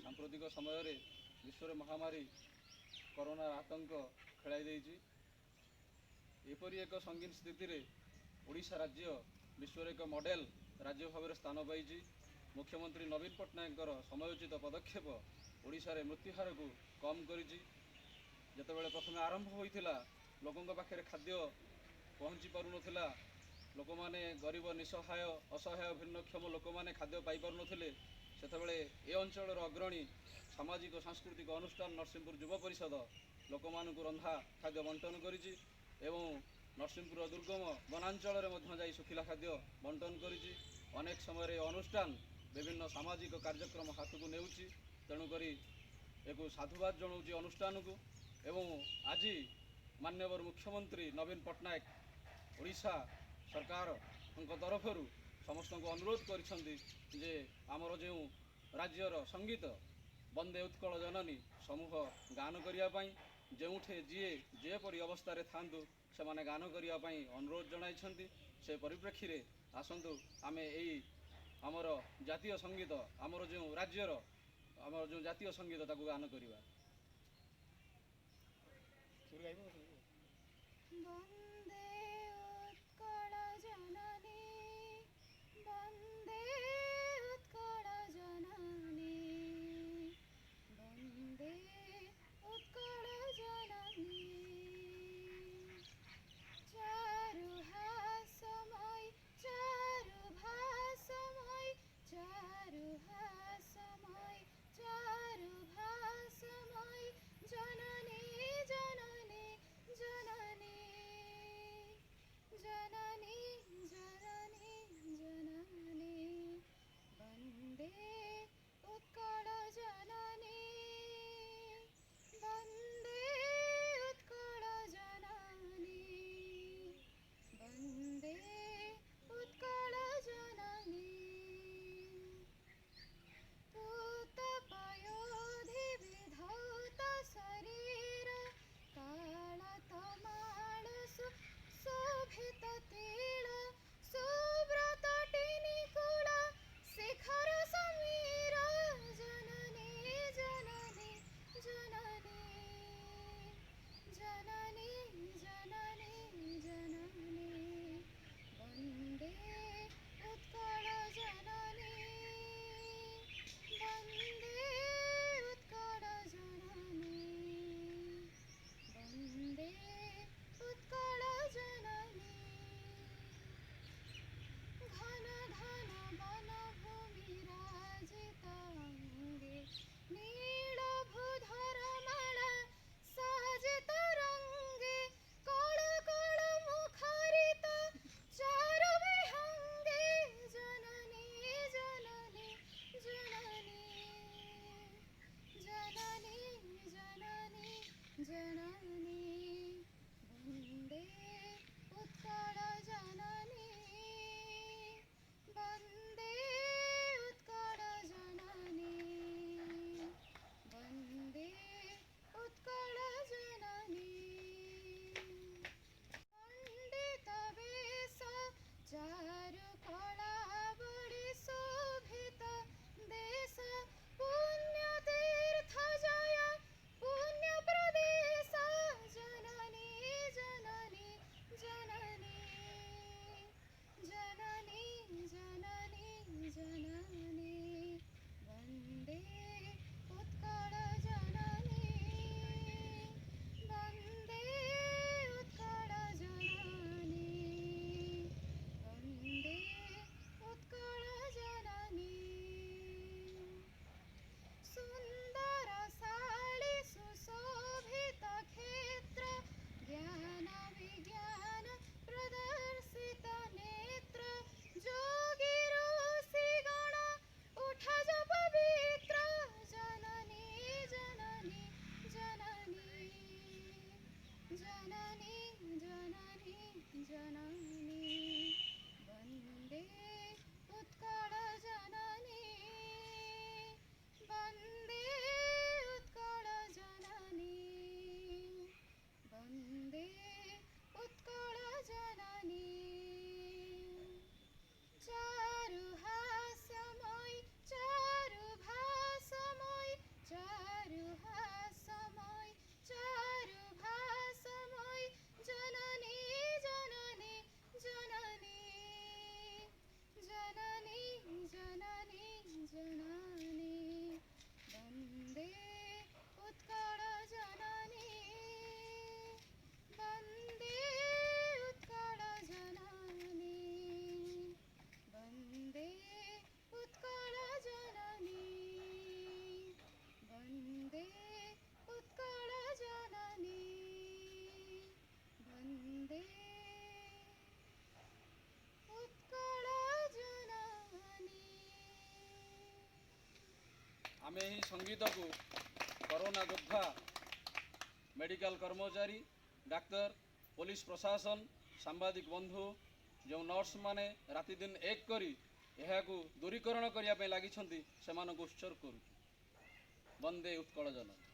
ସାମ୍ପ୍ରତିକ ସମୟରେ ବିଶ୍ୱରେ ମହାମାରୀ କରୋନାର ଆତଙ୍କ ଖେଳାଇ ଦେଇଛି। ଏପରି ଏକ ସଙ୍ଗୀନ ସ୍ଥିତିରେ ଓଡ଼ିଶା ରାଜ୍ୟ ବିଶ୍ୱରେ ଏକ ମଡେଲ ରାଜ୍ୟ ଭାବରେ ସ୍ଥାନ ପାଇଛି। ମୁଖ୍ୟମନ୍ତ୍ରୀ ନବୀନ ପଟ୍ଟନାୟକଙ୍କର ସମୟୋଚିତ ପଦକ୍ଷେପ ଓଡ଼ିଶାରେ ମୃତ୍ୟୁହାରକୁ କମ୍ କରିଛି। ଯେତେବେଳେ ପ୍ରଥମେ ଆରମ୍ଭ ହୋଇଥିଲା, ଲୋକଙ୍କ ପାଖରେ ଖାଦ୍ୟ ପହଞ୍ଚି ପାରୁନଥିଲା, ଲୋକମାନେ ଗରିବ, ନିଃସହାୟ, ଅସହାୟ, ଭିନ୍ନକ୍ଷମ ଲୋକମାନେ ଖାଦ୍ୟ ପାଇପାରୁନଥିଲେ, ସେତେବେଳେ ଏ ଅଞ୍ଚଳର ଅଗ୍ରଣୀ ସାମାଜିକ ସାଂସ୍କୃତିକ ଅନୁଷ୍ଠାନ ନରସିଂହପୁର ଯୁବ ପରିଷଦ ଲୋକମାନଙ୍କୁ ରନ୍ଧା ଖାଦ୍ୟ ବଣ୍ଟନ କରିଛି ଏବଂ ନରସିଂହପୁରର ଦୁର୍ଗମ ବନାଞ୍ଚଳରେ ମଧ୍ୟ ଯାଇ ଶୁଖିଲା ଖାଦ୍ୟ ବଣ୍ଟନ କରିଛି। ଅନେକ ସମୟରେ ଅନୁଷ୍ଠାନ ବିଭିନ୍ନ ସାମାଜିକ କାର୍ଯ୍ୟକ୍ରମ ହାତକୁ ନେଉଛି। ତେଣୁକରି ଏକ ସାଧୁବାଦ ଜଣାଉଛି ଅନୁଷ୍ଠାନକୁ। ଏବଂ ଆଜି ମାନ୍ୟବର ମୁଖ୍ୟମନ୍ତ୍ରୀ ନବୀନ ପଟ୍ଟନାୟକ ଓଡ଼ିଶା ସରକାରଙ୍କ ତରଫରୁ ସମସ୍ତଙ୍କୁ ଅନୁରୋଧ କରିଛନ୍ତି ଯେ ଆମର ଯେଉଁ ରାଜ୍ୟର ସଙ୍ଗୀତ ବନ୍ଦେ ଉତ୍କଳ ଜନନୀ ସମୂହ ଗାନ କରିବା ପାଇଁ, ଯେଉଁଠି ଯିଏ ଯେପରି ଅବସ୍ଥାରେ ଥାଆନ୍ତୁ ସେମାନେ ଗାନ କରିବା ପାଇଁ ଅନୁରୋଧ ଜଣାଇଛନ୍ତି। ସେ ପରିପ୍ରେକ୍ଷୀରେ ଆସନ୍ତୁ ଆମେ ଏଇ ଆମର ଜାତୀୟ ସଙ୍ଗୀତ, ଆମର ଯେଉଁ ରାଜ୍ୟର ଆମର ଯେଉଁ ଜାତୀୟ ସଙ୍ଗୀତ ତାକୁ ଗାନ କରିବା। ବନ୍ଦେ ଉତ୍କଳ ଜନନୀ, ବନ୍ଦେ ଉତ୍କଳ ଜନନୀ, ବନ୍ଦେ ଉତ୍କଳ ଜନନୀ। ଚାରୁହାସମୟୀ, ଚାରୁଭାସମୟୀ, ଚାରୁହାସମୟୀ, ଚାରୁଭାସମୟୀ ଜନନୀ, ଜନନୀ, ଜନନୀ, ଜନନୀ, ଜନନୀ, ଜନନୀ। ବନ୍ଦେ ଉତ୍କଳ ଜନନୀ, ବନ୍ଦେ ଉତ୍କଳ ଜନନୀ, ବନ୍ଦେ ଉତ୍କଳ ଜନନୀ। ପୂତ ପୟୋଧି ବିଧୌତ ଶରୀର, କାଳତମାଳ ସୁଶୋଭିତ ତିଳ, ସୁବ୍ରତଟିନି କୁଳ ଶିଖର ସମୀର। ଜନନୀ, ଜନନୀ, ଜନନୀ, ଜନନୀ, ଜନନୀ, ଜନନୀ। ବନ୍ଦେ ଉତ୍କଳ ଜନନୀ, ବନ୍ଦେ ଉତ୍କଳ ଜନନୀ, ବନ୍ଦେ ଉତ୍କଳ ଜନନୀ। ଘନ ଘନ ବନଭୂମି ରାଜିତ ଅଙ୍ଗେ, ନୀଳଭୂଧର ମାଳା ସାଜିତ ରଙ୍ଗେ, କଳ କଳ ମୁଖରିତ ଚାରୁ ବିହଙ୍ଗେ। ଜନନୀ, ଜନନୀ, ଜନନୀ, ଜନନୀ, ଜନନୀ, ଜନନୀ। ବନ୍ଦେ ଉତ୍କଳ ଜନନୀ, ବନ୍ଦେ ଉତ୍କଳ ଜନନୀ, ବନ୍ଦେ ଉତ୍କଳ ଜନନୀ। ପଣ୍ଡିତ ବେଶ ଚାରୁ କଳା ବଳି ଶୋଭିତ ଦେଶ, ପୁଣ୍ୟ ତୀର୍ଥ ଜୟ ପୁଣ୍ୟ ପ୍ରଦେଶ। ଜନନୀ, ଜନନୀ, ଜନନୀ, ଜନନୀ, ଜନନୀ। ଆମେ ଏହି ସଙ୍ଗୀତକୁ କରୋନା ଯୋଦ୍ଧା, ମେଡ଼ିକାଲ କର୍ମଚାରୀ, ଡାକ୍ତର, ପୋଲିସ ପ୍ରଶାସନ, ସାମ୍ବାଦିକ ବନ୍ଧୁ, ଯେଉଁ ନର୍ସମାନେ ରାତିଦିନ ଏକ କରି ଏହାକୁ ଦୂରୀକରଣ କରିବା ପାଇଁ ଲାଗିଛନ୍ତି ସେମାନଙ୍କୁ ଉତ୍ସର୍ଗ କରୁଛୁ। ବନ୍ଦେ ଉତ୍କଳ ଜନନୀ।